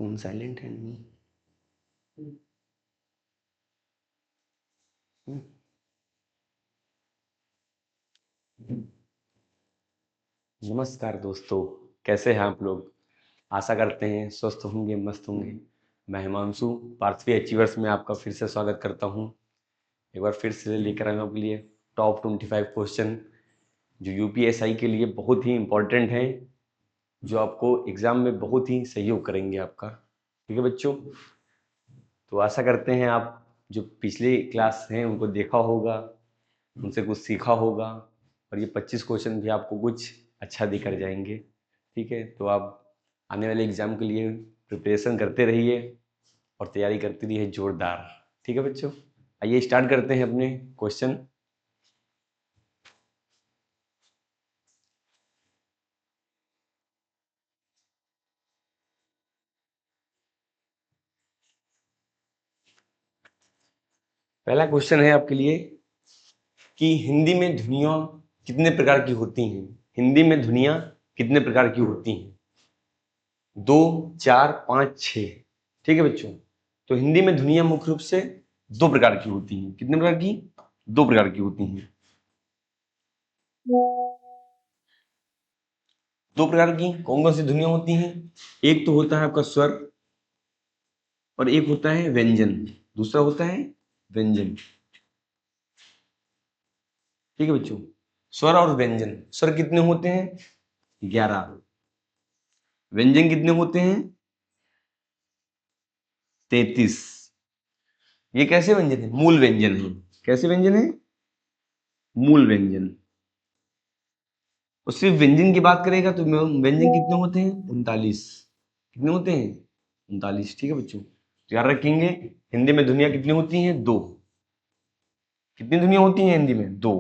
Phone silent है नहीं। नमस्कार दोस्तों, कैसे हैं आप लोग। आशा करते हैं स्वस्थ होंगे, मस्त होंगे। मैं हिमांशु पार्थवी अचीवर्स में आपका फिर से स्वागत करता हूं। एक बार फिर से लेकर आया हूं आपके लिए टॉप 25 क्वेश्चन जो यूपीएसआई के लिए बहुत ही इम्पोर्टेंट हैं, जो आपको एग्जाम में बहुत ही सहयोग करेंगे आपका। ठीक है बच्चों, तो आशा करते हैं आप जो पिछले क्लास हैं उनको देखा होगा, उनसे कुछ सीखा होगा और ये 25 क्वेश्चन भी आपको कुछ अच्छा देकर जाएंगे। ठीक है, तो आप आने वाले एग्जाम के लिए प्रिपरेशन करते रहिए और तैयारी करते रहिए जोरदार। ठीक है बच्चों, आइए स्टार्ट करते हैं अपने क्वेश्चन। पहला क्वेश्चन है आपके लिए कि हिंदी में ध्वनियाँ कितने प्रकार की होती हैं। हिंदी में ध्वनियाँ कितने प्रकार की होती हैं? 2, 4, 5, 6। ठीक है बच्चों, तो हिंदी में ध्वनियाँ मुख्य रूप से 2 प्रकार की होती हैं। कितने प्रकार की? 2 प्रकार की होती हैं। 2 प्रकार की कौन कौन सी ध्वनियाँ होती हैं? एक तो होता है आपका स्वर और एक होता है व्यंजन। दूसरा होता है व्यंजन। ठीक है बच्चों, स्वर और व्यंजन। स्वर कितने होते हैं? 11। व्यंजन कितने होते हैं? 33। ये कैसे व्यंजन है? मूल व्यंजन है। कैसे व्यंजन है? मूल व्यंजन। और सिर्फ व्यंजन की बात करेगा तो व्यंजन कितने होते हैं? 39। कितने होते हैं? 39। ठीक है बच्चों, तो याद रखेंगे हिंदी में ध्वनियाँ कितनी होती हैं? 2। कितनी ध्वनियाँ होती हैं हिंदी में? 2।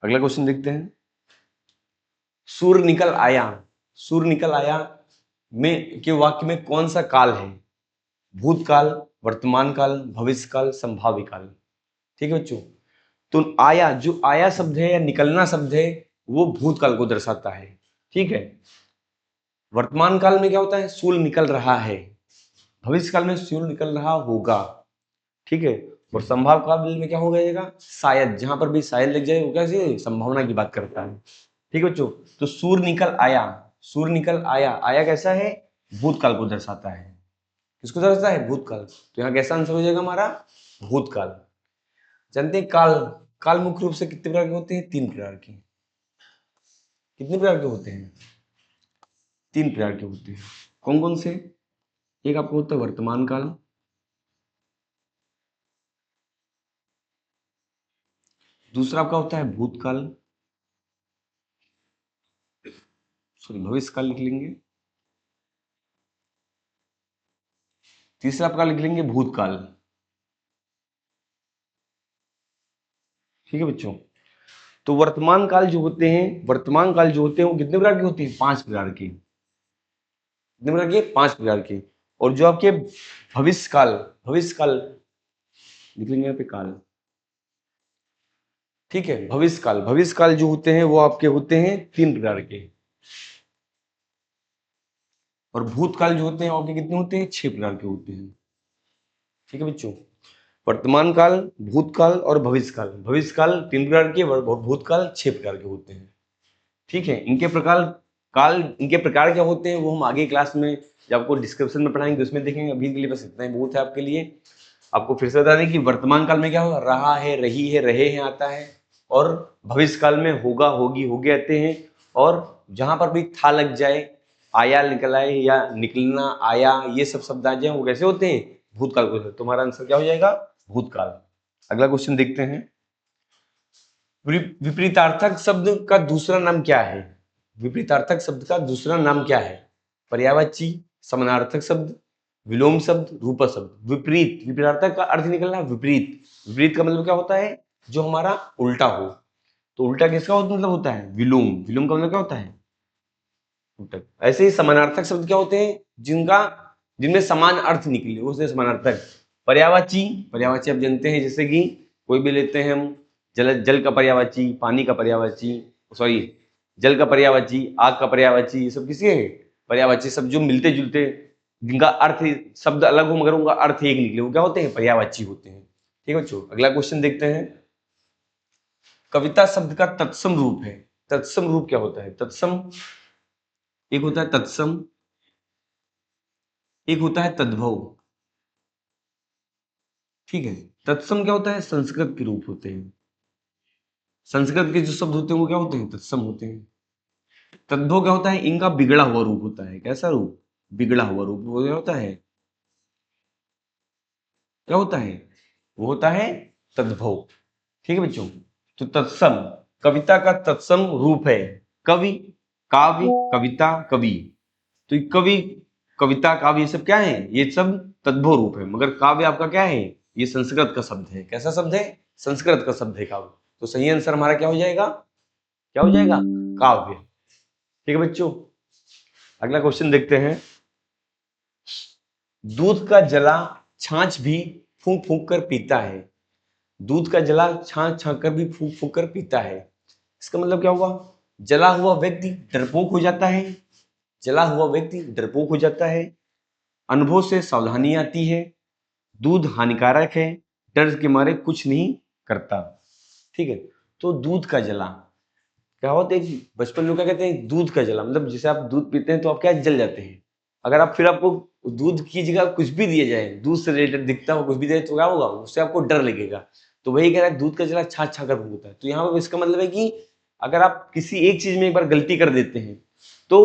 अगला क्वेश्चन देखते हैं। सूर्य निकल आया। सूर्य निकल आया में के वाक्य में कौन सा काल है? भूतकाल, वर्तमान काल, भविष्य काल, संभाव्य काल। ठीक है बच्चों, तो आया, जो आया शब्द है या निकलना शब्द है वो भूतकाल को दर्शाता है। ठीक है, वर्तमान काल में क्या होता है? सूर्य निकल रहा है। भविष्य काल में सूर्य निकल रहा होगा। ठीक है, और संभाव काल में क्या हो जाएगा? शायद। जहां पर भी शायद लग जाए वो कैसे? संभावना की बात करता है। ठीक है बच्चों, तो सूर्य निकल आया। सूर्य निकल आया, आया कैसा है? भूतकाल को दर्शाता है। किसको दर्शाता है? भूतकाल। तो यहाँ कैसा आंसर हो जाएगा हमारा? भूतकाल। जानते हैं काल, काल मुख्य रूप से कितने प्रकार के होते हैं? 3 प्रकार के। कितने प्रकार के होते हैं? 3 प्रकार के होते हैं। कौन कौन से? एक आपको होता है वर्तमान काल, दूसरा आपका होता है भूतकाल, सॉरी भविष्य काल लिख लेंगे, तीसरा आपका लिख लेंगे भूतकाल। ठीक है बच्चों, तो वर्तमान काल जो होते हैं, वर्तमान काल जो होते हैं वो कितने प्रकार के होते हैं? 5 प्रकार के। कितने प्रकार के? 5 प्रकार के। और जो आपके भविष्य काल, भविष्य काल लिख लेंगे यहाँ पे काल। ठीक है, भविष्य काल, भविष्य काल जो होते हैं वो आपके होते हैं 3 प्रकार के। और भूतकाल जो होते हैं आपके कितने होते हैं? 6 प्रकार के होते हैं। ठीक है बच्चों, वर्तमान काल, भूतकाल और भविष्य काल। भविष्य काल 3 प्रकार के और भूतकाल 6 प्रकार के होते हैं। ठीक है, इनके प्रकार काल, इनके प्रकार क्या होते हैं वो हम आगे क्लास में जब आपको डिस्क्रिप्शन में पढ़ाएंगे उसमें देखेंगे। अभी के लिए बस इतना ही बहुत है आपके लिए। आपको फिर से बता दें कि वर्तमान काल में क्या हो रहा है, रही है, रहे हैं आता है। और भविष्य काल में होगा, होगी, होगे आते हैं। और जहां पर भी था लग जाए, आया निकल आए या निकलना आया, ये सब शब्द आ जाए वो कैसे होते हैं? भूतकाल को। तुम्हारा आंसर क्या हो जाएगा? भूतकाल। अगला क्वेश्चन देखते हैं। विपरीतार्थक शब्द का दूसरा नाम क्या है? विपरीतार्थक शब्द का दूसरा नाम क्या है? पर्यायवाची, समानार्थक शब्द, विलोम शब्द, रूपक शब्द। विपरीत, विपरीतार्थक का अर्थ निकलना विपरीत। विपरीत का मतलब क्या होता है? जो हमारा उल्टा हो। तो उल्टा किसका मतलब होता है? विलोम। विलोम का मतलब क्या होता है? उल्टा। ऐसे ही समानार्थक शब्द क्या होते हैं? जिनमें समान अर्थ निकले वो समानार्थक। पर्यायवाची, पर्यायवाची आप जानते हैं, जैसे कि कोई भी लेते हैं हम, जल का पर्यायवाची, पानी का पर्यायवाची, सॉरी जल का पर्यायवाची, आग का पर्यायवाची, ये सब किसके हैं? पर्यायवाची शब्द जो मिलते जुलते, जिनका अर्थ शब्द अलग हो मगर उनका अर्थ एक निकले, वो क्या होते हैं? पर्यायवाची होते हैं। ठीक है बच्चों, अगला क्वेश्चन देखते हैं। कविता शब्द का तत्सम रूप है। तत्सम रूप क्या होता है? तत्सम, एक होता है तत्सम, एक होता है तद्भव। ठीक है, तत्सम क्या होता है? संस्कृत के रूप होते हैं। संस्कृत के जो शब्द होते हैं वो क्या होते हैं? तत्सम होते हैं। तद्भव क्या होता है? इनका बिगड़ा हुआ रूप होता है। कैसा रूप? बिगड़ा हुआ रूप। वो क्या होता है? क्या होता है? वो होता है तद्भव। ठीक है बच्चों, तो तत्सम कविता का तत्सम रूप है। कवि, काव्य, कविता, कवि। तो ये कवि, कविता, काव्य, ये सब क्या है? ये सब तद्भव रूप है। मगर काव्य आपका क्या है? ये संस्कृत का शब्द है। कैसा शब्द है? संस्कृत का शब्द है काव्य। तो सही आंसर हमारा क्या हो जाएगा? क्या हो जाएगा? काव्य। ठीक है बच्चों, अगला क्वेश्चन देखते हैं। दूध का जला छाछ भी फूंक फूंक कर पीता है। दूध का जला छाछ छाछ कर भी फूंक फूंक कर पीता है। इसका मतलब क्या हुआ? जला हुआ व्यक्ति डरपोक हो जाता है। जला हुआ व्यक्ति डरपोक हो जाता है। अनुभव से सावधानी आती है। दूध हानिकारक है। डर के मारे कुछ नहीं करता। ठीक है, तो दूध का जला क्या होता है? बचपन में क्या कहते हैं? दूध का जला, मतलब जैसे आप दूध पीते हैं तो आप क्या जल जाते हैं। अगर आप फिर आपको दूध की जगह कुछ भी दिया जाए, दूध से रिलेटेड दिखता हो कुछ भी दे, तो क्या होगा? उससे आपको डर लगेगा। तो वही कह रहा है दूध का जला छाछ छा कर होता है। तो यहाँ पर इसका मतलब है कि अगर आप किसी एक चीज में एक बार गलती कर देते हैं तो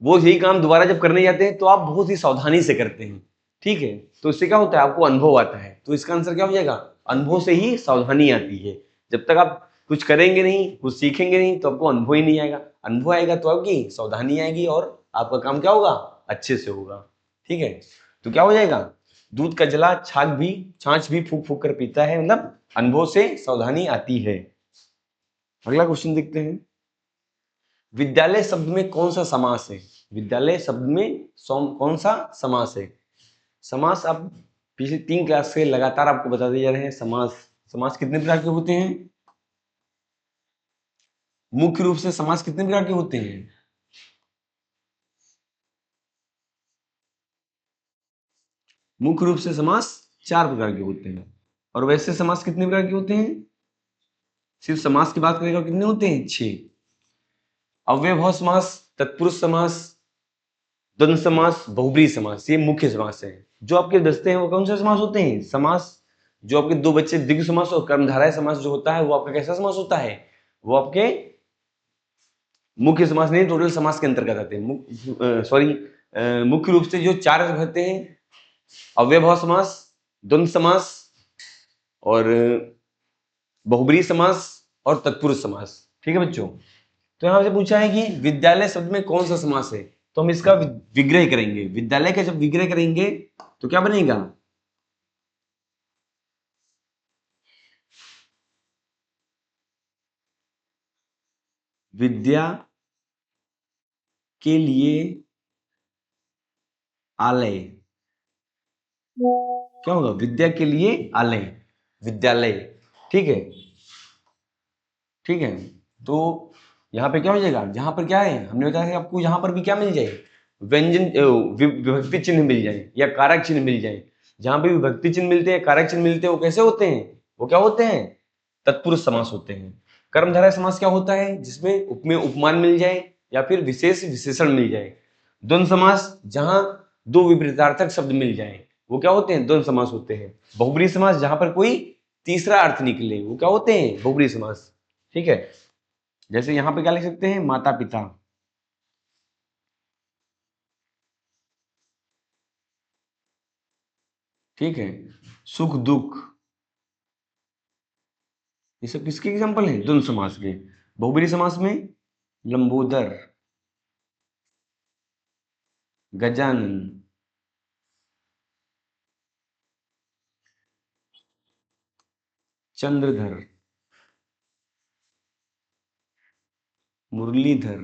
वो यही काम दोबारा जब करने जाते हैं तो आप बहुत ही सावधानी से करते हैं। ठीक है, तो इससे क्या होता है? आपको अनुभव आता है। तो इसका आंसर क्या हो जाएगा? अनुभव से ही सावधानी आती है। जब तक आप कुछ करेंगे नहीं, कुछ सीखेंगे नहीं, तो आपको अनुभव ही नहीं आएगा। अनुभव आएगा तो आपकी सावधानी आएगी और आपका काम क्या होगा? अच्छे से होगा। ठीक है, तो क्या हो जाएगा? दूध का जला छाछ भी फूक फूक कर पीता है, मतलब अनुभव से सावधानी आती है। अगला क्वेश्चन देखते हैं। विद्यालय शब्द में कौन सा समास है? विद्यालय शब्द में कौन सा समास है? समास आप पिछले 3 क्लास से लगातार आपको बताते जा रहे हैं। समास, समास कितने प्रकार के होते हैं? मुख्य रूप से समास कितने प्रकार के होते हैं? मुख्य रूप से समास 4 प्रकार के होते हैं। और वैसे समास कितने प्रकार के होते हैं? सिर्फ समास की बात करेगा कितने होते हैं? 6। अव्ययभाव समास, तत्पुरुष समास, द्वंद्व समास, बहुब्रीहि समास, ये मुख्य समास है। जो आपके दस्ते हैं वो कौन से समास होते हैं? समास जो आपके 2 बच्चे द्विगु समास और कर्मधारय समास जो होता है वो आपका कैसा समास होता है? वो आपके मुख्य समास नहीं, टोटल समास के अंतर्गत आते हैं। सॉरी, मुख्य रूप से जो 4 होते हैं, अव्ययभाव समास, द्वंद्व समास और बहुब्रीहि समास और तत्पुरुष समास। ठीक है बच्चों, तो यहां से पूछा है कि विद्यालय शब्द में कौन सा समास है, तो हम इसका विग्रह करेंगे। विद्यालय का जब विग्रह करेंगे तो क्या बनेगा? विद्या के लिए आलय। क्या होगा? विद्या के लिए आलय, विद्यालय। ठीक है, ठीक है, तो यहाँ पे क्या हो जाएगा? जहां पर क्या है, हमने बताया कि आपको यहाँ पर भी क्या मिल जाए? व्यंजन विभक्ति चिन्ह मिल जाए या कारक चिन्ह मिल जाए। जहां पे विभक्ति चिन्ह मिलते हैं, कारक चिन्ह मिलते हैं, वो कैसे होते हैं? वो क्या होते हैं? तत्पुरुष समास होते हैं। कर्मधारय समास क्या होता है? जिसमें उपमेय उपमान मिल जाए या फिर विशेष विशेषण मिल जाए। द्वंद्व समास जहां 2 विपरीतार्थक शब्द मिल जाए, वो क्या होते हैं? द्वंद्व समास होते हैं। बहुब्रीहि समास जहां पर कोई तीसरा अर्थ निकले, वो क्या होते हैं? बहुब्रीहि समास। ठीक है, जैसे यहां पे क्या लिख सकते हैं? माता पिता। ठीक है, सुख दुख, ये सब किसके एग्जाम्पल हैं? द्वंद्व समास के। बहुब्रीहि समास में लंबोदर, गजानन, चंद्रधर, मुरलीधर,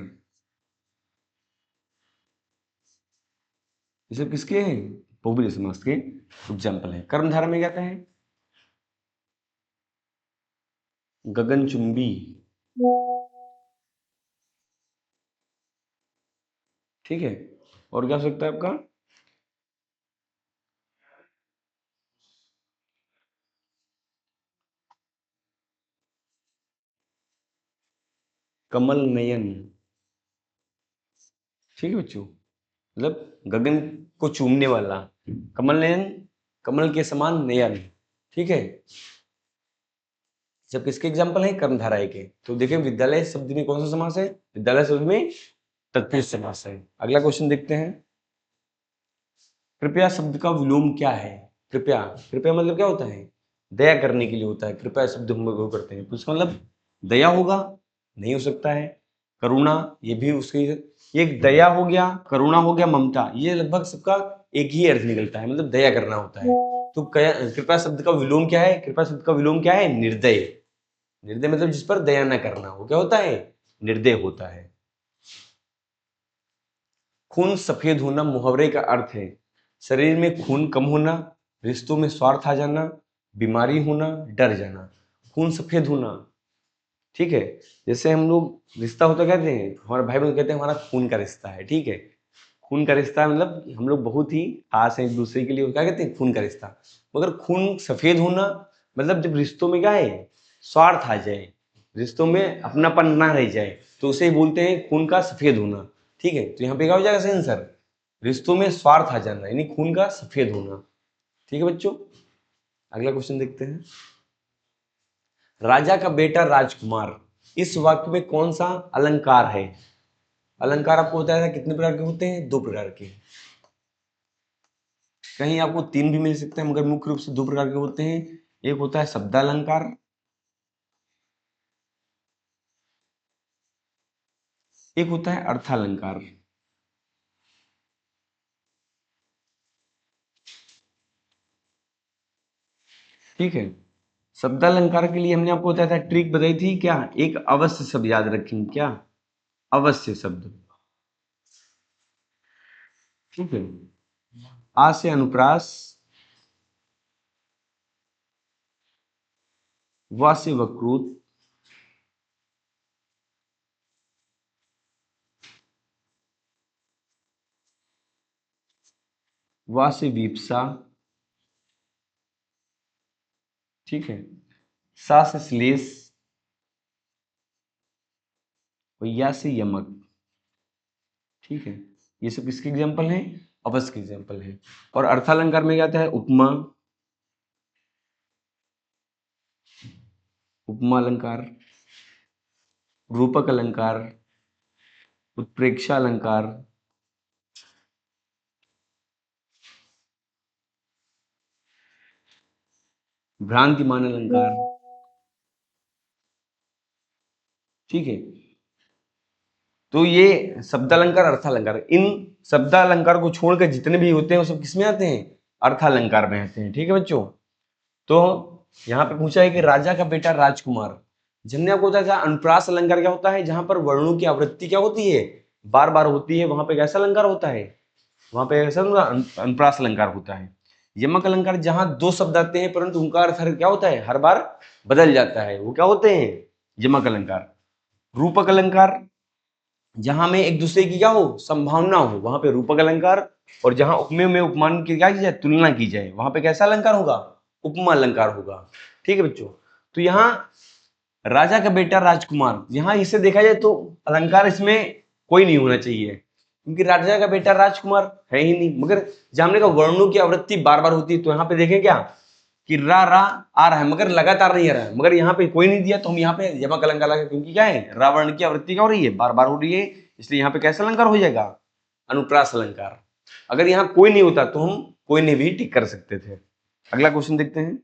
ये सब किसके हैं? बहुब्रीहि समास के एग्जाम्पल है। कर्मधारय में क्या है? गगनचुंबी। ठीक है, और क्या हो सकता है आपका? कमल नयन। ठीक है बच्चों, मतलब गगन को चूमने वाला, कमल नयन, कमल के समान नयन। ठीक है, जब किसके एग्जाम्पल है? कर्मधारय के। तो देखिए विद्यालय शब्द में कौन सा समास है? विद्यालय शब्द में तत्पुरुष समास है। अगला क्वेश्चन देखते हैं। कृपया शब्द का विलोम क्या है? कृपया, कृपया मतलब क्या होता है? दया करने के लिए होता है। कृपया शब्द हम लोग करते हैं तो उसका मतलब दया होगा? नहीं हो सकता है। करुणा, ये भी उसकी, ये दया हो गया, करुणा हो गया, ममता, ये लगभग सबका एक ही अर्थ निकलता है, मतलब दया करना होता है। तो कृपया शब्द का विलोम क्या है? कृपया शब्द का विलोम क्या है? निर्दय। निर्दय मतलब जिस पर दया न करना, वो क्या होता है? निर्दय होता है। खून सफेद होना मुहावरे का अर्थ है शरीर में खून कम होना, रिश्तों में स्वार्थ आ जाना, बीमारी होना, डर जाना। खून सफेद होना, ठीक है, जैसे हम लोग रिश्ता होता कहते हैं, हमारे भाई बहन कहते हैं हमारा खून का रिश्ता है। ठीक है, खून का रिश्ता मतलब हम लोग बहुत ही खास हैं एक दूसरे के लिए, क्या कहते हैं? खून का रिश्ता। मगर खून सफेद होना मतलब जब रिश्तों में क्या है? स्वार्थ आ जाए, रिश्तों में अपनापन ना रह जाए, तो उसे बोलते हैं खून का सफेद होना। ठीक है, तो यहाँ पे क्या हो जाएगा सही आंसर? रिश्तों में स्वार्थ आ जाना, यानी खून का सफेद होना। ठीक है बच्चों, अगला क्वेश्चन देखते हैं। राजा का बेटा राजकुमार, इस वाक्य में कौन सा अलंकार है? अलंकार आपको बताया था कितने प्रकार के होते हैं? 2 प्रकार के। कहीं आपको 3 भी मिल सकते हैं, मगर मुख्य रूप से 2 प्रकार के होते हैं। एक होता है शब्दालंकार, एक होता है अर्थालंकार। ठीक है, शब्दालंकार के लिए हमने आपको बताया था, ट्रिक बताई थी क्या? एक अवश्य शब्द याद रखेंगे, क्या? अवश्य शब्द। ठीक है, आ से अनुप्रास, वा से वक्रोत, वा से वीप्सा, ठीक है, सा से श्लेष, और या से यमक। ठीक है, ये सब किसके एग्जाम्पल हैं? अवश्य के एग्जाम्पल है। और अर्थालंकार में क्या आता है? उपमा, उपमा अलंकार, रूपक अलंकार, उत्प्रेक्षा अलंकार, भ्रांतिमान अलंकार। ठीक है, तो ये शब्दालंकार, अर्थालंकार, इन शब्दालंकार को छोड़कर जितने भी होते हैं वो सब किसमें आते हैं? अर्थालंकार में आते हैं। ठीक है बच्चों, तो यहाँ पे पूछा है कि राजा का बेटा राजकुमार, जिनने आपको बताया था अनुप्रास अलंकार क्या होता है? जहां पर वर्णों की आवृत्ति क्या होती है? बार बार होती है, वहां पे कैसा अलंकार होता है? वहां पे ऐसा अनुप्रास अलंकार होता है। यमक अलंकार जहां 2 शब्द आते हैं परंतु उनका अर्थ क्या होता है? हर बार बदल जाता है, वो क्या होते हैं? यमक अलंकार। रूपक अलंकार जहां में एक दूसरे की क्या हो? संभावना हो, वहां पे रूपक अलंकार। और जहां उपमेय में उपमान की क्या की जाए? तुलना की जाए, वहां पे कैसा अलंकार होगा? उपमा अलंकार होगा। ठीक है बच्चों, तो यहाँ राजा का बेटा राजकुमार, यहाँ इसे देखा जाए तो अलंकार इसमें कोई नहीं होना चाहिए, क्योंकि राजा का बेटा राजकुमार है ही नहीं। मगर जहां हमने कहा वर्णों की आवृत्ति बार बार होती है, तो यहाँ पे देखें क्या कि रा रा आ रहा है मगर लगातार नहीं आ रहा है, मगर यहाँ पे कोई नहीं दिया तो हम यहाँ पे यमक अलंकार लगा, क्योंकि क्या है? रावण की आवृत्ति क्या हो रही है? बार बार हो रही है, इसलिए यहाँ पे कैसा अलंकार हो जाएगा? अनुप्रास अलंकार। अगर यहाँ कोई नहीं होता तो हम कोई नहीं भी टिक कर सकते थे। अगला क्वेश्चन देखते हैं।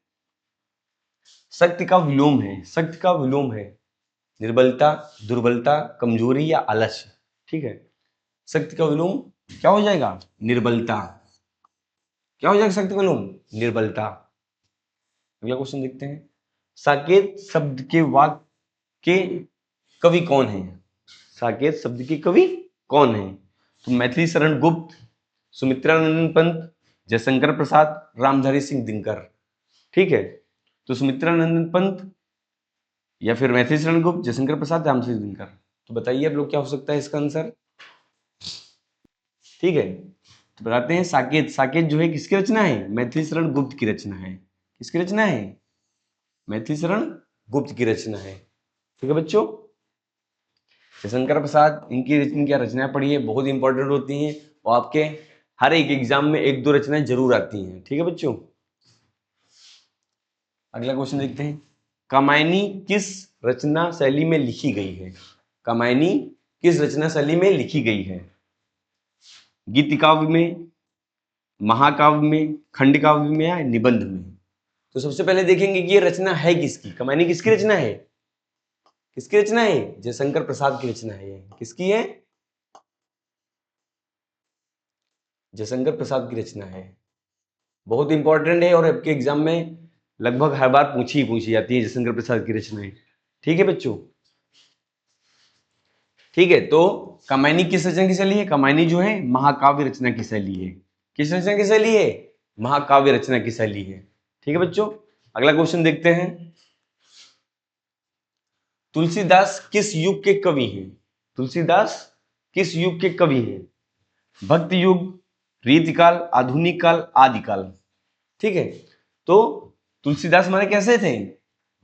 शक्ति का विलोम है, शक्ति का विलोम है निर्बलता, दुर्बलता, कमजोरी या आलस्य। ठीक है, शक्ति का विलोम क्या हो जाएगा? निर्बलता। क्या हो जाएगा शक्ति का विलोम? निर्बलता। अगला क्वेश्चन देखते हैं। साकेत शब्द के वाक्य के कवि कौन है? साकेत शब्द के कवि कौन है? तो मैथिली शरण गुप्त, सुमित्रानंदन पंत, जयशंकर प्रसाद, रामधारी सिंह दिनकर। ठीक है, तो सुमित्रानंदन पंत या फिर मैथिली शरण गुप्त, जयशंकर प्रसाद, रामधारी सिंह दिनकर। तो बताइए अब लोग क्या हो सकता है इसका आंसर? ठीक है, तो बताते हैं साकेत। साकेत जो है किसकी रचना है? मैथिली शरण गुप्त की रचना है। किसकी रचना है? मैथिली शरण गुप्त की रचना है। ठीक है बच्चों, जयशंकर प्रसाद इनकी क्या रचनाएं पढ़ी है, बहुत इंपॉर्टेंट होती हैं और आपके हर एक एग्जाम में एक दो रचनाएं जरूर आती हैं। ठीक है बच्चों, अगला क्वेश्चन देखते हैं। कामायनी किस रचना शैली में लिखी गई है? कामायनी किस रचना शैली में लिखी गई है? गीति काव्य में, महाकाव्य में, खंड काव्य में या निबंध में? तो सबसे पहले देखेंगे कि ये रचना है किसकी। कामायनी किसकी रचना है? किसकी रचना है? जयशंकर प्रसाद की रचना है। किसकी है? जयशंकर प्रसाद की रचना है। बहुत इंपॉर्टेंट है और आपके एग्जाम में लगभग हर बार पूछी जाती है जयशंकर प्रसाद की रचनाएं। ठीक है बच्चों, ठीक है। तो कामायनी किस रचना की शैली है? कामायनी जो है महाकाव्य रचना की शैली है। किस रचना की शैली है? महाकाव्य रचना की शैली है। ठीक है बच्चों, अगला क्वेश्चन देखते हैं। तुलसीदास किस युग के कवि हैं? तुलसीदास किस युग के कवि हैं? भक्ति युग, रीतिकाल, आधुनिक काल, आदिकाल। ठीक है, तो तुलसीदास हमारे कैसे थे?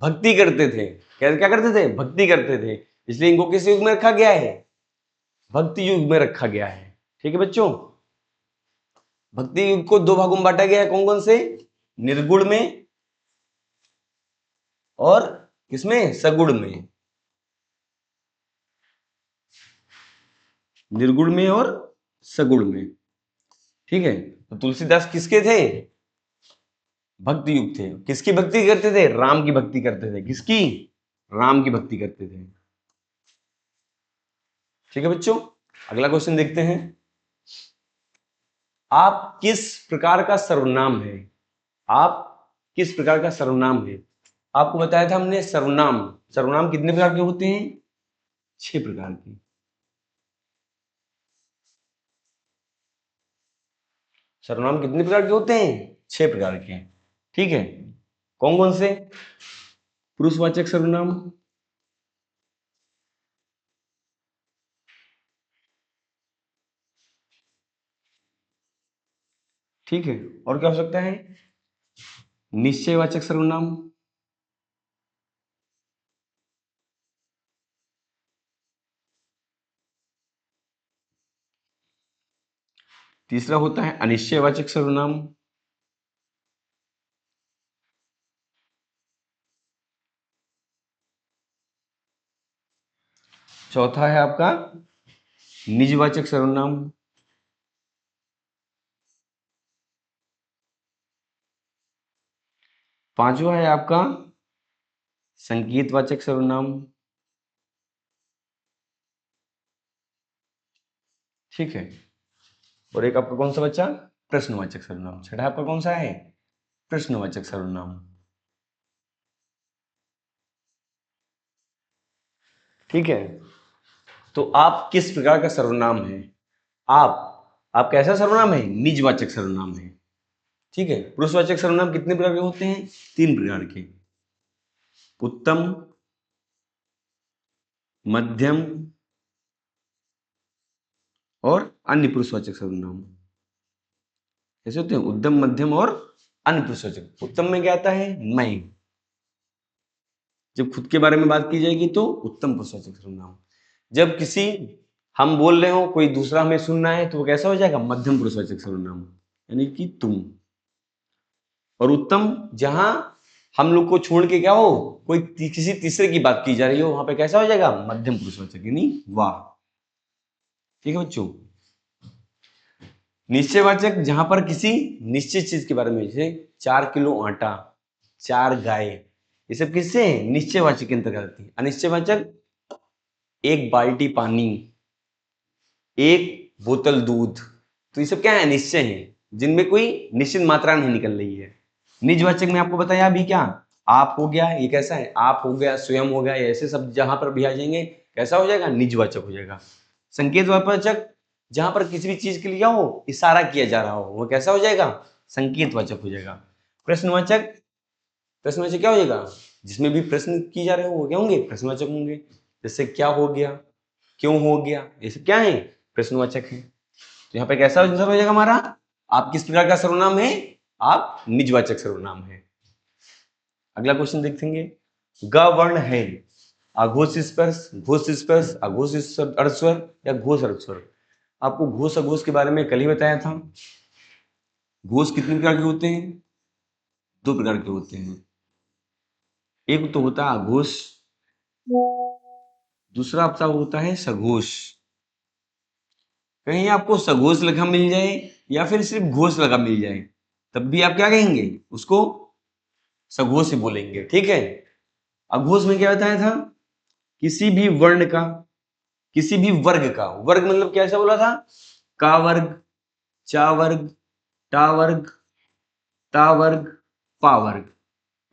भक्ति करते थे। क्या करते थे? भक्ति करते थे, इसलिए इनको किस युग में रखा गया है? भक्ति युग में रखा गया है। ठीक है बच्चों, भक्ति युग को दो भागों में बांटा गया है। कौन कौन से? निर्गुण में और किसमें? सगुण में। निर्गुण में और सगुण में। ठीक है, तो तुलसीदास किसके थे? भक्ति युग थे। किसकी भक्ति करते थे? राम की भक्ति करते थे। किसकी? राम की भक्ति करते थे। ठीक है बच्चों, अगला क्वेश्चन देखते हैं। आप किस प्रकार का सर्वनाम है? आप किस प्रकार का सर्वनाम है? आपको बताया था हमने सर्वनाम। सर्वनाम कितने प्रकार के होते हैं? 6 प्रकार के। सर्वनाम कितने प्रकार के होते हैं? 6 प्रकार के। ठीक है, कौन कौन से? पुरुषवाचक सर्वनाम, ठीक है, और क्या हो सकता है? निश्चयवाचक सर्वनाम, तीसरा होता है अनिश्चयवाचक सर्वनाम, चौथा है आपका निजवाचक सर्वनाम, पांचवा है आपका संकेतवाचक सर्वनाम। ठीक है, और एक आपका कौन सा बच्चा? प्रश्नवाचक सर्वनाम। छठा आपका कौन सा है? प्रश्नवाचक सर्वनाम। ठीक है, तो आप किस प्रकार का सर्वनाम है? आप कैसा सर्वनाम है? निजवाचक सर्वनाम है। ठीक है, पुरुषवाचक सर्वनाम कितने प्रकार के होते हैं? 3 प्रकार के। उत्तम, मध्यम और अन्य पुरुषवाचक सर्वनाम। कैसे होते हैं? उद्यम, मध्यम और अन्य पुरुषवाचक। उत्तम में क्या आता है? मैं। जब खुद के बारे में बात की जाएगी तो उत्तम पुरुषवाचक सर्वनाम। जब किसी हम बोल रहे हो, कोई दूसरा हमें सुनना है, तो वो कैसा हो जाएगा? मध्यम पुरुषवाचक सर्वनाम, यानी कि तुम। और उत्तम जहां हम लोग को छोड़ के क्या हो, कोई किसी तीसरे की बात की जा रही हो, वहां पे कैसा हो जाएगा? मध्यम पुरुषवाचक, यानी वाह। ठीक है बच्चों, निश्चयवाचक जहां पर किसी निश्चित चीज के बारे में, जैसे 4 किलो आटा, 4 गाय, ये सब किससे हैं? निश्चयवाचक के अंतर्गत आती है। अनिश्चयवाचक 1 बाल्टी पानी, 1 बोतल दूध, तो ये सब क्या है? निश्चय है, जिनमें कोई निश्चित मात्रा नहीं निकल रही है। निजवाचक में आपको बताया अभी क्या? आप हो गया, ये कैसा है? आप हो गया, स्वयं हो गया, ऐसे सब जहां पर भी आ जाएंगे कैसा हो जाएगा? निजवाचक हो जाएगा। संकेतवाचक जहां पर किसी भी चीज के लिए हो इशारा किया जा रहा हो, वो कैसा हो जाएगा? संकेतवाचक हो जाएगा। प्रश्नवाचक, प्रश्नवाचक क्या हो जाएगा? जिसमें भी प्रश्न की जा रहे हो वो क्या होंगे? प्रश्नवाचक होंगे। जैसे क्या हो गया, क्यों हो गया, ये सब क्या है? प्रश्नवाचक है। तो यहाँ पे कैसा आंसर हो जाएगा हमारा? आप किस प्रकार का सर्वनाम है? आप निजवाचक सर्वनाम है। अगला क्वेश्चन देखेंगे। ग वर्ण है अघोष स्पर्श, घोष स्पर्श, अघोष अर्धस्वर या घोष अर्धस्वर। आपको घोष अघोष के बारे में कल ही बताया था। घोष कितने प्रकार के होते हैं? 2 प्रकार के होते हैं। एक तो होता है अघोष, दूसरा आपका होता है सघोष। कहीं आपको सघोष लगा मिल जाए या फिर सिर्फ घोष लगा मिल जाए, तब भी आप क्या कहेंगे? उसको सघोष ही बोलेंगे, ठीक है। अघोष में क्या बताया था? किसी भी वर्ण का, किसी भी वर्ग का, वर्ग मतलब कैसा बोला था? का वर्ग, चा वर्ग, टा वर्ग, ता वर्ग, पा वर्ग,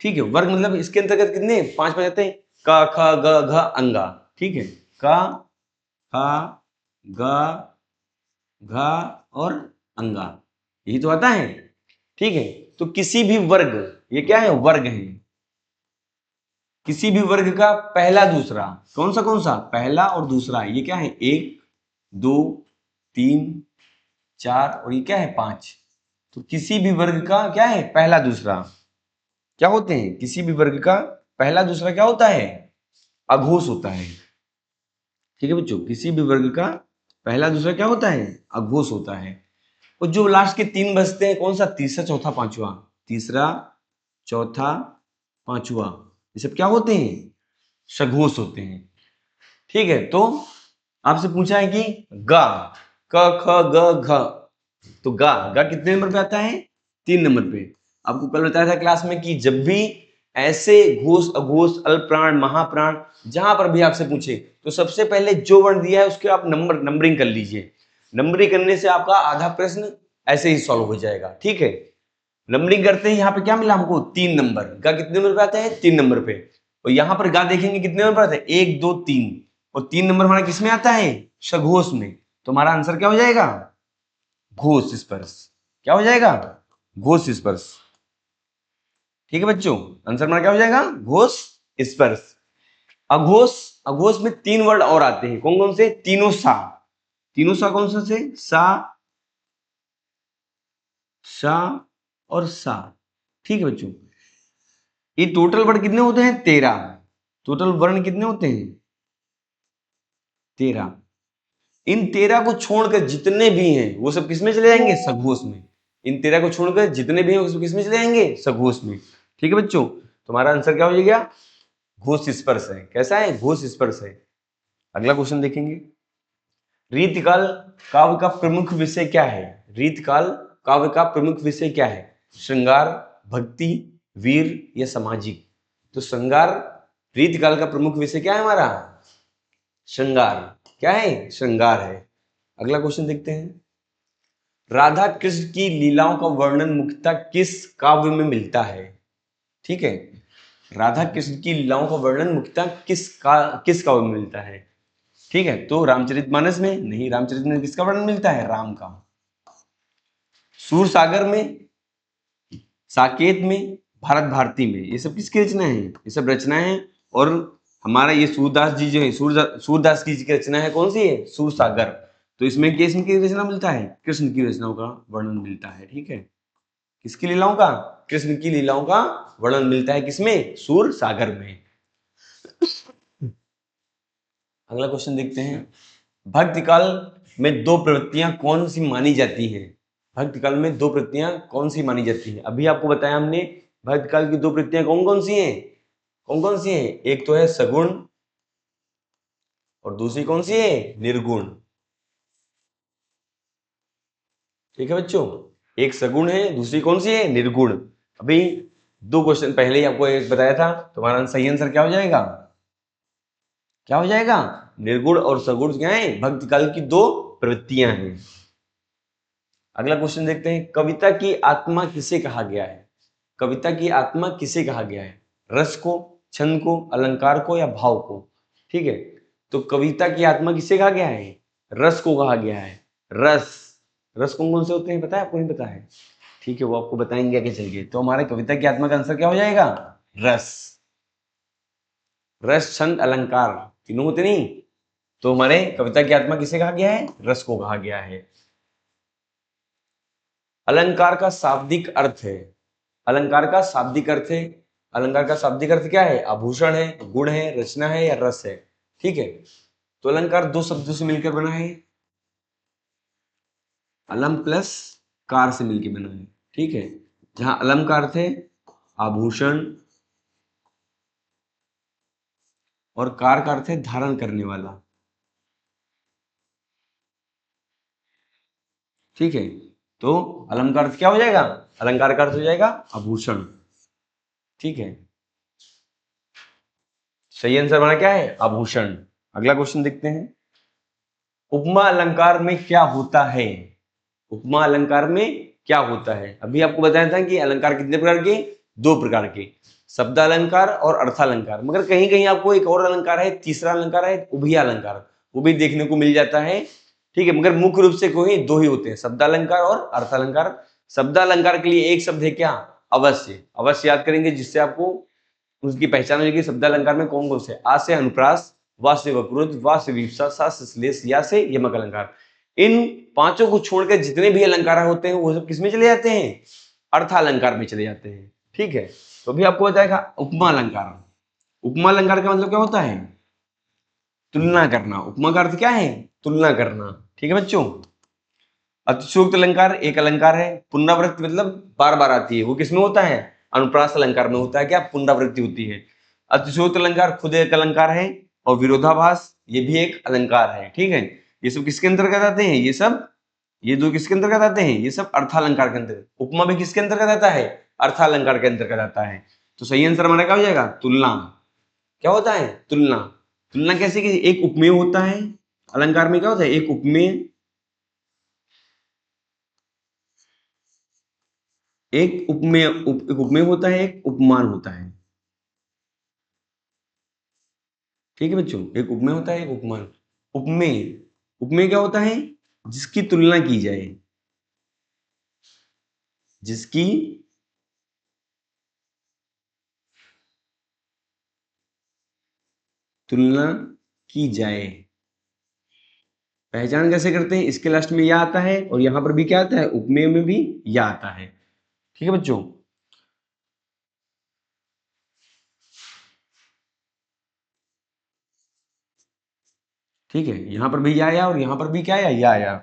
ठीक है। वर्ग मतलब इसके अंतर्गत कितने? 5 पाए जाते हैं। का, ख, ग, घ, अंगा, ठीक है। का, खा, ग, घ और अंगा, यही तो आता है, ठीक है। तो किसी भी वर्ग, ये क्या है? वर्ग है। किसी भी वर्ग का पहला दूसरा, कौन सा? पहला और दूसरा, ये क्या है? 1 2 3 4 और ये क्या है? 5। तो किसी भी वर्ग का क्या है? पहला दूसरा क्या होते हैं? किसी भी वर्ग का पहला दूसरा क्या होता है? अघोष होता है, ठीक है बच्चों। किसी भी वर्ग का पहला दूसरा क्या होता है? अघोष होता है। और जो लास्ट के 3 बचते हैं, कौन सा? तीसरा, चौथा, पांचवा। तीसरा, चौथा, पांचवा, ये सब क्या होते हैं? सघोष होते हैं, ठीक है। तो आपसे पूछा है कि गा, क, ख, ग, घ, तो गा, गा कितने नंबर पे आता है? 3 नंबर पे। आपको कल बताया था क्लास में कि जब भी ऐसे घोष, अघोष, अल्पप्राण, महाप्राण, जहां पर भी आपसे पूछे तो सबसे पहले जो वर्ण दिया है उसके आप नंबरिंग कर लीजिए। नंबरिंग करने से आपका आधा प्रश्न ऐसे ही सॉल्व हो जाएगा, ठीक है। नंबरिंग करते ही यहाँ पे क्या मिला हमको? 3 नंबर। गा कितने नंबर पे आता है? 3 नंबर पे। और यहाँ पर गा देखेंगे कितने नंबर आता है? 1 2 3, और 3 नंबर हमारा किसमें आता है? सघोष में। तो हमारा आंसर क्या हो जाएगा? घोष स्पर्श। क्या हो जाएगा? घोष स्पर्श, ठीक है बच्चों। आंसर हमारा क्या हो जाएगा? घोष स्पर्श। अघोष, अघोष में 3 वर्ड और आते हैं, कौन कौन से? तीनों सा। तीनों सा कौन सा से? सा, सा और सा, ठीक है बच्चों। ये टोटल वर्ड कितने होते हैं? 13। टोटल वर्ण कितने होते हैं? 13। इन 13 को छोड़कर जितने भी हैं वो सब किसमें चले जाएंगे? सघोष में। इन 13 को छोड़कर जितने भी हैं वो सब किसमें चले जाएंगे? सघोष में, ठीक है बच्चों। तुम्हारा आंसर क्या हो जाएगा? घोष स्पर्श है। कैसा है? घोष स्पर्श है। अगला क्वेश्चन देखेंगे। रीतकाल काव्य का प्रमुख विषय क्या है? रीतकाल काव्य का प्रमुख विषय क्या है? श्रृंगार, भक्ति, वीर या सामाजिक? तो श्रृंगार, रीतकाल का प्रमुख विषय क्या है हमारा? श्रृंगार। क्या है? श्रृंगार है। अगला क्वेश्चन देखते हैं। राधा कृष्ण की लीलाओं का वर्णन मुख्यतः किस काव्य में मिलता है? ठीक है, राधा कृष्ण की लीलाओं का वर्णन मुख्यतः किस काव्य में मिलता है? ठीक है, तो रामचरितमानस में नहीं। रामचरितमानस में किसका वर्णन मिलता है? राम का। सूर सागर में, साकेत में, भारत भारती में, ये सब किसकी रचना है? ये सब रचनाएं हैं। और हमारा ये सूरदास जी जो है, सूरदास की रचना है, कौन सी है? सूर सागर। तो इसमें किसकी की रचना मिलता है? कृष्ण की रचनाओं का वर्णन मिलता है, ठीक है। किसकी लीलाओं का? कृष्ण की लीलाओं का वर्णन मिलता है किसमें? सूर सागर में। अगला क्वेश्चन देखते हैं। भक्ति काल में 2 प्रवृत्तियां कौन सी मानी जाती हैं? भक्ति काल में 2 प्रवृत्तियां कौन सी मानी जाती हैं? अभी आपको बताया हमने भक्ति काल की 2 प्रवृत्तियां कौन कौन सी हैं? कौन कौन सी हैं? एक तो है सगुण और दूसरी कौन सी है? निर्गुण। ठीक है बच्चों, एक सगुण है, दूसरी कौन सी है? निर्गुण। अभी 2 क्वेश्चन पहले ही आपको एक बताया था, तुम्हारा सही आंसर क्या हो जाएगा? क्या हो जाएगा? निर्गुण और सगुण क्या है? भक्ति काल की 2 प्रवृत्तियां हैं। अगला क्वेश्चन देखते हैं। कविता की आत्मा किसे कहा गया है? कविता की आत्मा किसे कहा गया है? रस को, छंद को, अलंकार को या भाव को? ठीक है, तो कविता की आत्मा किसे कहा गया है? रस को कहा गया है। रस, रस कौन कौन से होते हैं पता है आपको? नहीं पता है? ठीक है, वो आपको बताएंगे आगे चल के। तो हमारे कविता की आत्मा का आंसर क्या हो जाएगा? रस। रस, छंद, अलंकार तीनों होते नहीं, तो हमारे कविता की आत्मा किसे कहा गया है? रस को कहा गया है। अलंकार का शाब्दिक अर्थ है, अलंकार का शाब्दिक अर्थ है, अलंकार का शाब्दिक अर्थ क्या है? आभूषण है, गुण है, रचना है या रस है। ठीक है, तो अलंकार दो शब्दों से मिलकर बना है, अलम प्लस कार से मिलकर बना है। ठीक है, जहां अलम का अर्थ है आभूषण और कार का अर्थ है धारण करने वाला। ठीक है, तो अलम का अर्थ क्या हो जाएगा? अलंकार का अर्थ हो जाएगा आभूषण। ठीक है, सही आंसर बना क्या है? आभूषण। अगला क्वेश्चन देखते हैं, उपमा अलंकार में क्या होता है? उपमा अलंकार में क्या होता है? अभी आपको बताया था कि अलंकार कितने प्रकार के? दो प्रकार के, शब्द अलंकार और अर्थालंकार। मगर कहीं कहीं आपको एक और अलंकार है, तीसरा अलंकार है उभय अलंकार, वो भी देखने को मिल जाता है। ठीक है, मगर मुख्य रूप से कोई दो ही होते हैं, शब्दालंकार और अर्थालंकार। शब्दालंकार के लिए एक शब्द है क्या? अवश्य। अवश्य याद करेंगे, जिससे आपको उसकी पहचान होगी शब्दालंकार में कौन कौन से। आ से अनुप्रास, वा से वक्रोध, वा से विवक्षा, सा से श्लेष, या से यमक अलंकार। इन पांचों को छोड़कर जितने भी अलंकार होते हैं वो सब किसमें चले जाते हैं? अर्थालंकार में चले जाते हैं। ठीक है, तो अभी आपको बताएगा उपमा अलंकार। उपमा अलंकार का मतलब क्या होता है? तुलना करना। उपमा का अर्थ क्या है? तुलना करना। ठीक है बच्चों, अतिशयोक्त अलंकार एक अलंकार है, पुनरावृत्ति मतलब बार बार आती है, वो किसमें होता है? अनुप्रास अलंकार में होता है क्या? पुनरावृत्ति होती है। अतिशयोक्त अलंकार खुद एक अलंकार है, और विरोधाभास ये भी एक अलंकार है। ठीक है, ये सब किसके अंतर्गत आते हैं? ये सब, ये दो किसके अंतर्गत आते हैं? ये सब अर्थालंकार के अंतर्गत। उपमा भी किसके अंतर्गत आता है? अर्थालंकार के अंतर्गत आता है। तो सही आंसर हमारा क्या हो जाएगा? तुलना। क्या होता है? तुलना। तुलना कैसे की? एक उपमेय होता है अलंकार में, क्या होता है? एक उपमेय, एक उपमेय, एक उपमेय होता है, एक उपमान होता है। ठीक है बच्चों, एक उपमेय होता है, एक उपमान। उपमेय, उपमेय क्या होता है? जिसकी तुलना की जाए, जिसकी तुलना की जाए। पहचान कैसे करते हैं? इसके लास्ट में या आता है, और यहां पर भी क्या आता है? उपमेय में भी या आता है। ठीक है बच्चों, ठीक है, यहां पर भी या आया और यहां पर भी क्या आया? या आया,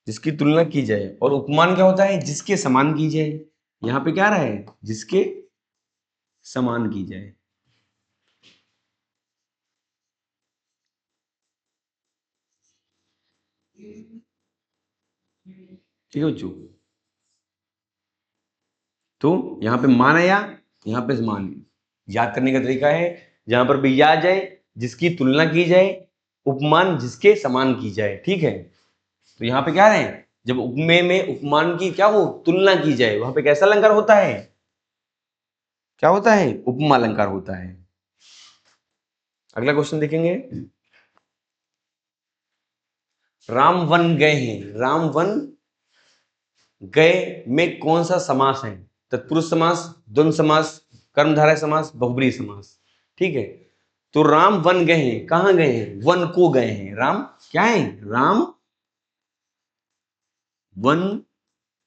जिसकी तुलना की जाए। और उपमान क्या होता है? जिसके समान की जाए। यहां पे क्या रहा है? जिसके समान की जाए। ठीक है बच्चों, तो यहां पे मान आया, यहां पे मान। याद करने का तरीका है, जहां पर भी या आ जाए, जिसकी तुलना की जाए, उपमान जिसके समान की जाए। ठीक है, तो यहाँ पे क्या है? जब उपमेय में उपमान की क्या हो? तुलना की जाए, वहां पे कैसा अलंकार होता है? क्या होता है? उपमा अलंकार होता है। अगला क्वेश्चन देखेंगे, राम वन गए हैं, राम वन गए में कौन सा समास है? तत्पुरुष समास, द्वंद्व समास, कर्मधारय समास, बहुब्रीहि समास। ठीक है, तो राम वन गए हैं, कहां गए हैं? वन को गए हैं। राम क्या है? राम वन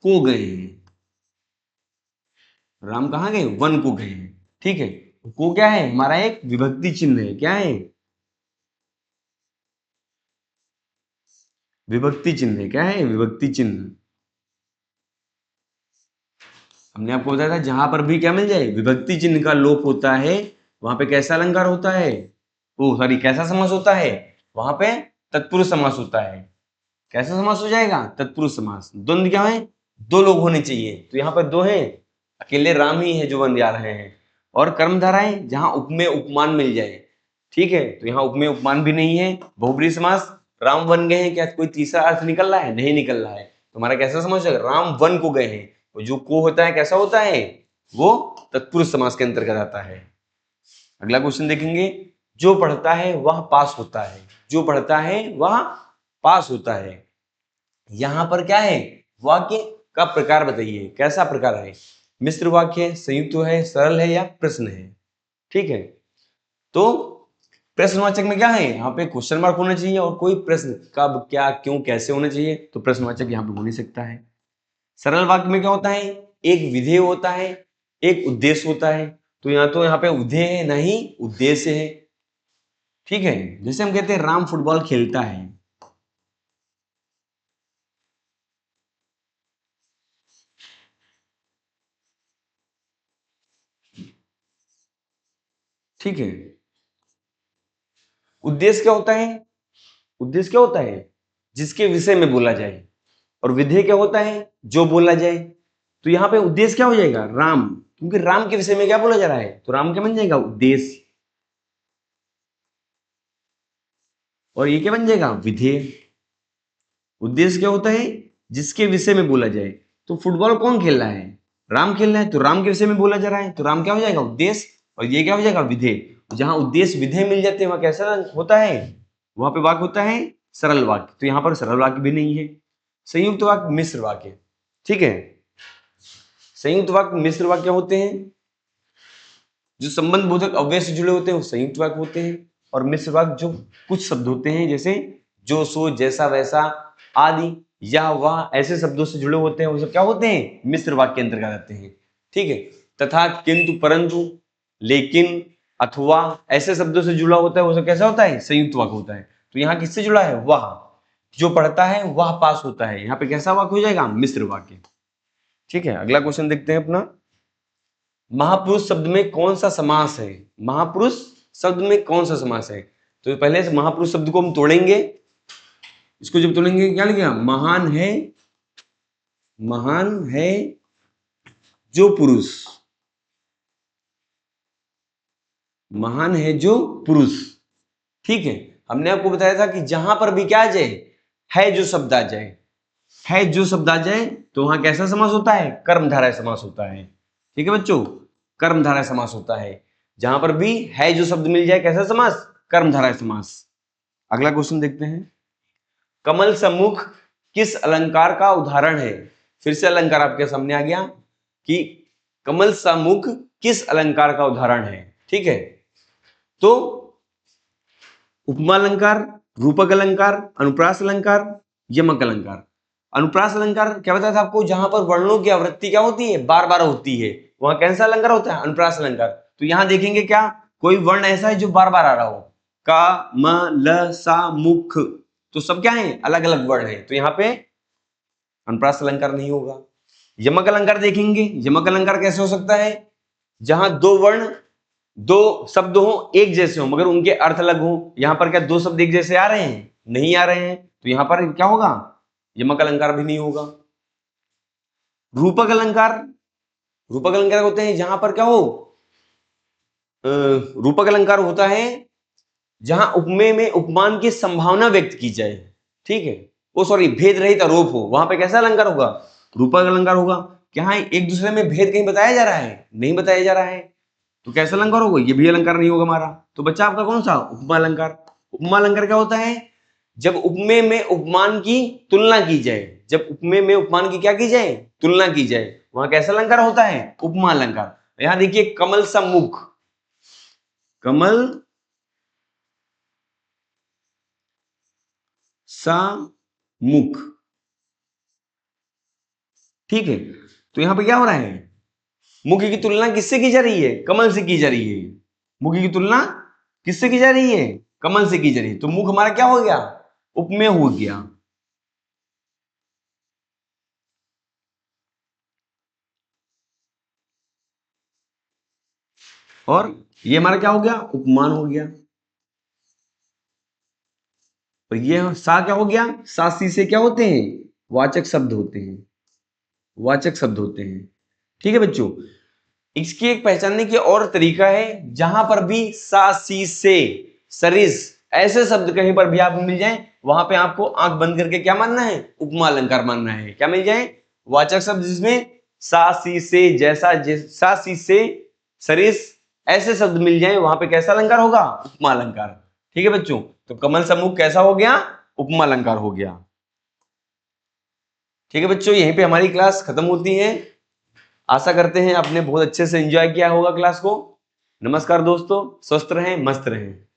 को गए हैं। राम कहां गए? वन को गए हैं। ठीक है, को क्या है? हमारा एक विभक्ति चिन्ह है। क्या है? विभक्ति चिन्ह है। क्या है? विभक्ति चिन्ह। हमने आपको बताया था, जहां पर भी क्या मिल जाए? विभक्ति चिन्ह का लोप होता है, वहां पे कैसा अलंकार होता है? ओ सॉरी, कैसा समास होता है? वहां पे तत्पुरुष समास होता है। कैसा समास हो जाएगा? तत्पुरुष समास। द्वंद्व क्या है? दो लोग होने चाहिए, तो यहाँ पर दो हैं, अकेले राम ही है जो बन जा रहे हैं। और कर्मधाराएं, जहां उपमेय उपमान मिल जाए। ठीक है, तो यहाँ उपमेय उपमान भी नहीं है। बहुब्रीहि समास, राम वन गए हैं, क्या कोई तीसरा अर्थ निकल रहा है? नहीं निकल रहा है। तुम्हारा कैसा समास है? राम वन को गए हैं। और जो को होता है कैसा होता है? वो तत्पुरुष समास के अंतर्गत आता है। अगला क्वेश्चन देखेंगे, जो पढ़ता है वह पास होता है। जो पढ़ता है वह पास होता है। यहां पर क्या है? वाक्य का प्रकार बताइए, कैसा प्रकार है? मिश्र वाक्य है, संयुक्त है, सरल है, या प्रश्न है? ठीक है, तो प्रश्नवाचक में क्या है? यहाँ पे क्वेश्चन मार्क होना चाहिए, और कोई प्रश्न कब, क्या, क्यों, कैसे होना चाहिए, तो प्रश्नवाचक यहाँ पे हो नहीं सकता है। सरल वाक्य में क्या होता है, एक विधेय होता है, एक उद्देश्य होता है। तो यहाँ पे विधेय है, नहीं उद्देश्य है। ठीक है, जैसे हम कहते हैं राम फुटबॉल खेलता है, ठीक है। उद्देश्य क्या होता है, उद्देश्य क्या होता है, जिसके विषय में बोला जाए, और विधेय क्या होता है, जो बोला जाए। तो यहाँ पे उद्देश्य क्या हो जाएगा, राम, क्योंकि राम के विषय में क्या बोला जा रहा है, तो राम क्या बन जाएगा, उद्देश्य, और ये क्या बन जाएगा, विधेय। उद्देश्य क्या होता है, जिसके विषय में बोला जाए। तो फुटबॉल कौन खेल रहा है, राम खेल रहा है, तो राम के विषय में बोला जा रहा है, तो राम क्या हो जाएगा, उद्देश्य, और ये क्या हो जाएगा, विधेय। जहां उद्देश्य विधेय मिल जाते हैं वहां कैसा होता है, वहां पे वाक्य होता है सरल वाक्य। तो यहाँ पर सरल वाक्य भी नहीं है। संयुक्त वाक्य, मिश्र वाक्य, ठीक है। संयुक्त वाक्य मिश्र वाक्य होते हैं, जो संबंध बोधक अव्यय से जुड़े होते हैं वो संयुक्त वाक्य होते हैं। और मिश्र वाक्य जो कुछ शब्द होते हैं, जैसे जो, सो, जैसा, वैसा आदि, या, वह, ऐसे शब्दों से जुड़े होते हैं, वो सब क्या होते हैं, मिश्र वाक्य के अंतर्गत आते हैं। ठीक है, तथा, किंतु, परंतु, लेकिन, अथवा, ऐसे शब्दों से जुड़ा होता है, वो सब कैसा होता है, संयुक्त वाक्य होता है। तो यहाँ किससे जुड़ा है, वह, जो पढ़ता है वह पास होता है, यहाँ पे कैसा वाक्य हो जाएगा, मिश्र वाक्य। ठीक है, अगला क्वेश्चन देखते हैं अपना। महापुरुष शब्द में कौन सा समास है, महापुरुष शब्द में कौन सा समास है। तो पहले से महापुरुष शब्द को हम तोड़ेंगे, इसको जब तोड़ेंगे क्या लिखेगा, महान है जो पुरुष, महान है जो पुरुष। ठीक है, हमने आपको बताया था कि जहां पर भी क्या आ जाए, है जो शब्द आ जाए, है जो शब्द आ जाए, तो वहां कैसा समास होता है, कर्मधारय समास होता है। ठीक है बच्चों, कर्मधारय समास होता है। जहां पर भी है जो शब्द मिल जाए, कैसा समास, कर्मधारय समास। अगला क्वेश्चन देखते हैं। कमल सम्मुख किस अलंकार का उदाहरण है। फिर से अलंकार आपके सामने आ गया कि कमल सम्मुख किस अलंकार का उदाहरण है। ठीक है, तो उपमा अलंकार, रूपक अलंकार, अनुप्रास अलंकार, यमक अलंकार। अनुप्रास अलंकार क्या बताया था आपको, जहां पर वर्णों की आवृत्ति क्या होती है, बार बार होती है, वहां कैसा अलंकार होता है, अनुप्रास अलंकार। तो यहां देखेंगे क्या, कोई वर्ण ऐसा है जो बार बार आ रहा हो, का, म, ल, सा, मुख, तो सब क्या है, अलग अलग वर्ण है, तो यहाँ पे अनुप्रास अलंकार नहीं होगा। यमक अलंकार देखेंगे, यमक अलंकार कैसे हो सकता है, जहां दो वर्ण, दो शब्द हो एक जैसे हो मगर उनके अर्थ अलग हो। यहां पर क्या दो शब्द एक जैसे आ रहे हैं, नहीं आ रहे हैं, तो यहां पर क्या होगा, यमक अलंकार भी नहीं होगा। रूपक अलंकार, रूपक अलंकार होते हैं जहां पर क्या हो, रूपक अलंकार होता है जहां उपमेय में उपमान की संभावना व्यक्त की जाए। ठीक है, वो सॉरी भेद रहित आरोप हो, वहां पे कैसा अलंकार होगा, रूपक अलंकार होगा। क्या एक दूसरे में भेद कहीं बताया जा रहा है, नहीं बताया जा रहा है, तो कैसा अलंकार होगा, ये भी अलंकार नहीं होगा हमारा। तो बच्चा आपका कौन सा, उपमा अलंकार। उपमा अलंकार क्या होता है, जब उपमेय में उपमान की तुलना की जाए, जब उपमेय में उपमान की क्या की जाए, तुलना की जाए, वहां कैसा अलंकार होता है, उपमा अलंकार। यहां देखिए कमल सम्मुख, कमल सा मुख। ठीक है, तो यहां पे क्या हो रहा है, मुख की तुलना किससे की जा रही है, कमल से की जा रही है। मुख की तुलना किससे की जा रही है, कमल से की जा रही है, तो मुख हमारा क्या हो गया, उपमेय हो गया। और ये हमारा क्या हो गया, उपमान हो गया। और ये सा क्या हो गया, सा सी से क्या होते हैं, वाचक शब्द होते हैं, वाचक शब्द होते हैं। ठीक है बच्चों, इसकी एक पहचानने की और तरीका है, जहां पर भी सा सी से सरिस ऐसे शब्द कहीं पर भी आपको मिल जाए, वहां पे आपको आंख बंद करके क्या मानना है, उपमा अलंकार मानना है। क्या मिल जाए, वाचक शब्द जिसमें सा सी से, जैसा, सा सी से सरिस ऐसे शब्द मिल जाए, वहां पे कैसा अलंकार होगा, उपमा अलंकार। ठीक है बच्चों, तो कमल समूह कैसा हो गया, उपमा अलंकार हो गया। ठीक है बच्चों, यहीं पे हमारी क्लास खत्म होती है। आशा करते हैं आपने बहुत अच्छे से एंजॉय किया होगा क्लास को। नमस्कार दोस्तों, स्वस्थ रहें, मस्त रहें।